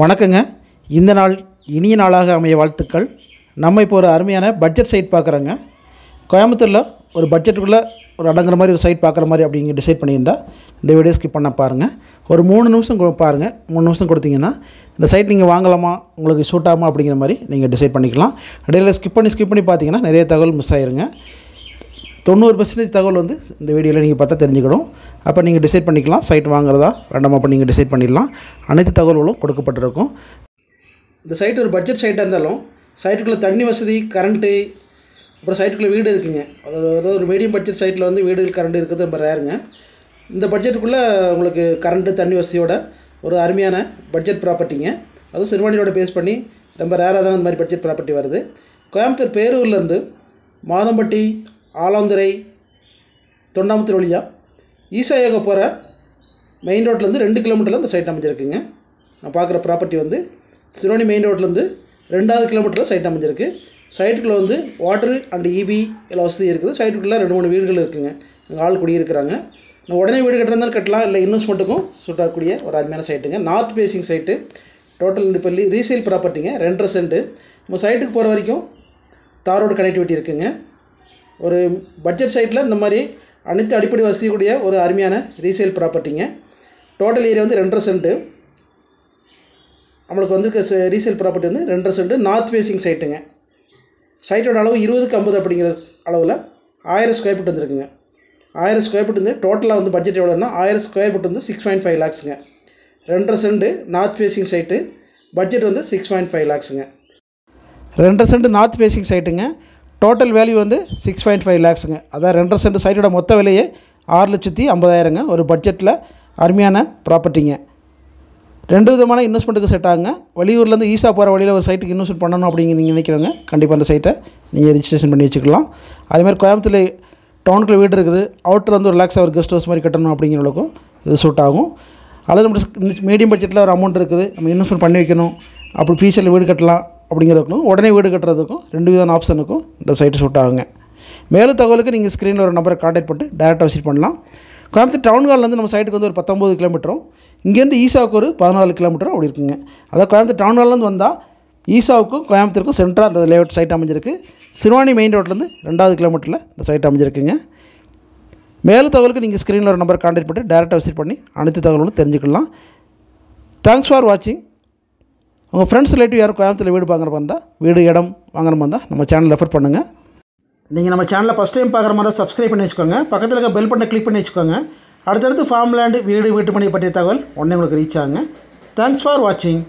வணக்கங்க. இந்த நாள் இனிய நாளாக அமைய வாழ்த்துக்கள். நம்ம இப்போ ஒரு அருமையான பட்ஜெட் சைட் பார்க்குறோங்க. கோயம்புத்தூரில் ஒரு பட்ஜெட்டுக்குள்ளே ஒரு அடங்குற மாதிரி ஒரு சைட் பார்க்குற மாதிரி அப்படிங்க டிசைட் பண்ணியிருந்தா இந்த வீடியோ ஸ்கிப் பண்ண பாருங்கள். ஒரு 3 நிமிஷம் பாருங்கள். 3 நிமிஷம் கொடுத்தீங்கன்னா இந்த சைட் நீங்கள் வாங்கலாமா, உங்களுக்கு சூட் ஆகுமா அப்படிங்கிற மாதிரி நீங்கள் டிசைட் பண்ணிக்கலாம். இடையில ஸ்கிப் பண்ணி பார்த்தீங்கன்னா நிறைய தகவல் மிஸ் ஆயிருங்க. 90% தகவல் வந்து இந்த வீடியோவில் நீங்கள் பார்த்தா தெரிஞ்சுக்கணும். அப்போ நீங்கள் டிசைட் பண்ணிக்கலாம் சைட் வாங்குறதா வேண்டாமா, அப்போ நீங்கள் டிசைட் பண்ணிடலாம். அனைத்து தகவல்களும் கொடுக்கப்பட்டிருக்கும். இந்த சைட் ஒரு பட்ஜெட் சைட்டாக இருந்தாலும் சைட்டுக்குள்ளே தண்ணி வசதி, கரண்ட்டு, அப்புறம் சைட்டுக்குள்ளே வீடு இருக்குங்க. அதாவது ஒரு மீடியம் பட்ஜெட் சைட்டில் வந்து வீடு கரண்ட் இருக்கிறது ரொம்ப ரேருங்க. இந்த பட்ஜெட்டுக்குள்ளே உங்களுக்கு கரண்ட்டு தண்ணி வசதியோட ஒரு அருமையான பட்ஜெட் ப்ராப்பர்ட்டிங்க. அதுவும் சிறுவாணியோட பேஸ் பண்ணி ரொம்ப ரேராக தான் இந்த மாதிரி பட்ஜெட் ப்ராப்பர்ட்டி வருது. கோயம்புத்தூர் பேரூர்லேருந்து மாதம்பட்டி, ஆலாந்துறை, தொண்டாமுத்தூர் வழியாக ஈசாயோக போகிற மெயின் ரோட்லேருந்து 2 கிலோமீட்டரில் இந்த சைட் அமைஞ்சிருக்குங்க. நான் பார்க்குற ப்ராப்பர்ட்டி வந்து சிறுவாணி மெயின் ரோட்லேருந்து 2வது கிலோமீட்டரில் சைட் அமைஞ்சிருக்கு. சைட்டுக்குள்ளே வந்து வாட்ரு அண்ட் இபி எல்லாம் வசதி இருக்குது. சைட்டுக்குள்ளே 2-3 வீடுகள் இருக்குதுங்க. அங்கே ஆள் குடியிருக்கிறாங்க. நான் உடனே வீடு கட்டுறதாலும் கட்டலாம், இல்லை இன்வெஸ்ட்மெண்ட்டுக்கும் சூட்டாகக்கூடிய ஒரு அருமையான சைட்டுங்க. நார்த் ஃபேஸிங் சைட்டு, டோட்டல் இப்போ ரீசேல் ப்ராப்பர்ட்டிங்க. 2.5 சென்ட். நம்ம சைட்டுக்கு போகிற வரைக்கும் தாரோடு கனெக்டிவிட்டி இருக்குதுங்க. ஒரு பட்ஜெட் சைட்டில் இந்த மாதிரி அனைத்து அடிப்படை வசதிக்கூடிய ஒரு அருமையான ரீசேல் ப்ராப்பர்ட்டிங்க. டோட்டல் ஏரியா வந்து 2.5 சென்ட்டு. நம்மளுக்கு வந்து ரீசேல் ப்ராப்பர்ட்டி வந்து 2.5 சென்ட். நார்த் ஃபேஸிங் சைட்டுங்க. சைட்டோட அளவு 20க்கு 50 அப்படிங்கிற அளவில் 1000 ஸ்கொயர் ஃபீட் வந்துருக்குங்க. 1000 ஸ்கொயர் ஃபீட் வந்து டோட்டலாக வந்து பட்ஜெட் எவ்வளோன்னா 1000 ஸ்கொயர் ஃபீட் வந்து 6.5 lakhsங்க. 2.5 cent north facing site, budget வந்து 6.5 lakhsங்க. 2.5 சென்ட் நார்த் ஃபேஸிங் சைட்டுங்க. டோட்டல் வேல்யூ வந்து 6.5 lakhsங்க. அதான் 2.5 சென்ட் சைட்டோட மொத்த விலையே 6,50,000ங்க. ஒரு பட்ஜெட்டில் அருமையான ப்ராப்பர்ட்டிங்க. 2 விதமான இன்வெஸ்ட்மெண்ட்டுக்கு செட் ஆகுங்க. வெளியூர்லேருந்து ஈஸா போகிற வழியில் ஒரு சைட்டுக்கு இன்வெஸ்ட்மெண்ட் பண்ணணும் அப்படிங்க நீங்கள் நினைக்கிறவங்க கண்டிப்பாக அந்த சைட்டை நீங்கள் ரெஜிஸ்ட்ரேஷன் பண்ணி வச்சுக்கலாம். அதேமாதிரி கோயம்புத்தூர் டவுனுக்குள்ளே வீடு இருக்குது, அவுட்டர் வந்து ஒரு லேக்ஸ் ஒரு கெஸ்ட் ஹவுஸ் மாதிரி கட்டணும் அப்படிங்கிறவங்களுக்கும் இது சூட் ஆகும். அல்லது நம்ம மீடியம் பட்ஜெட்டில் ஒரு அமௌண்ட் இருக்குது, நம்ம இன்வெஸ்ட்மெண்ட் பண்ணி வைக்கணும், அப்படி ஃபியூச்சரில் வீடு கட்டலாம் அப்படிங்கிறதுக்கும் உடனே வீடு கட்டுறதுக்கும் 2 விதமான ஆப்ஷனுக்கும் இந்த சைட்டு சூட் ஆகுங்க. மேலும் தகவலுக்கு நீங்கள் ஸ்க்ரீனில் ஒரு நம்பரை கான்டாக்ட் பண்ணிட்டு டேரெக்டாக விசிட் பண்ணலாம். கோயம்புத்தூர் டவுன் ஹால்லேருந்து நம்ம சைட்டுக்கு வந்து ஒரு 19 கிலோமீட்டரும், இங்கேருந்து ஈசாவுக்கு ஒரு 14 கிலோமீட்டரும் அப்படி இருக்குங்க. அதாவது கோயம்புத்தூர் டவுன் ஹால்லேருந்து வந்தால் ஈசாவுக்கும் கோயம்புத்தூருக்கும் சென்ட்ராக அந்த லேஅவுட் சைட் அமைஞ்சிருக்கு. சிறுவாணி மெயின் ரோட்லேருந்து 2வது கிலோமீட்டரில் இந்த சைட் அமைஞ்சிருக்குங்க. மேலும் தகவலுக்கு நீங்கள் ஸ்க்ரீனில் ஒரு நம்பரை கான்டாக்ட் பண்ணிட்டு டேரெக்டாக விசிட் பண்ணி அனைத்து தகவலும் தெரிஞ்சுக்கலாம். தேங்க்ஸ் ஃபார் வாட்சிங். உங்கள் ஃப்ரெண்ட்ஸ் ரிலேட்டிவ் யாரும் கோயம்புத்தூரில் வீடு பார்க்குற வந்தால், வீடு இடம் வாங்குற மாதிரி இருந்தால் நம்ம சேனல் ரெஃபர் பண்ணுங்கள். நீங்கள் நம்ம சேனலில் ஃபஸ்ட் டைம் பார்க்குற மாதிரி சப்ஸ்கிரைப் பண்ணி வச்சுக்கோங்க. பக்கத்தில் இருக்க பெல் பட்டனை கிளிக் பண்ணி வச்சுக்கோங்க. அடுத்தடுத்து ஃபார்ம் லேண்டு, வீடு, வீட்டு மனை பற்றிய தகவல் உடனே உங்களுக்கு ரீச் ஆகுங்க. தேங்க்ஸ் ஃபார் வாட்சிங்.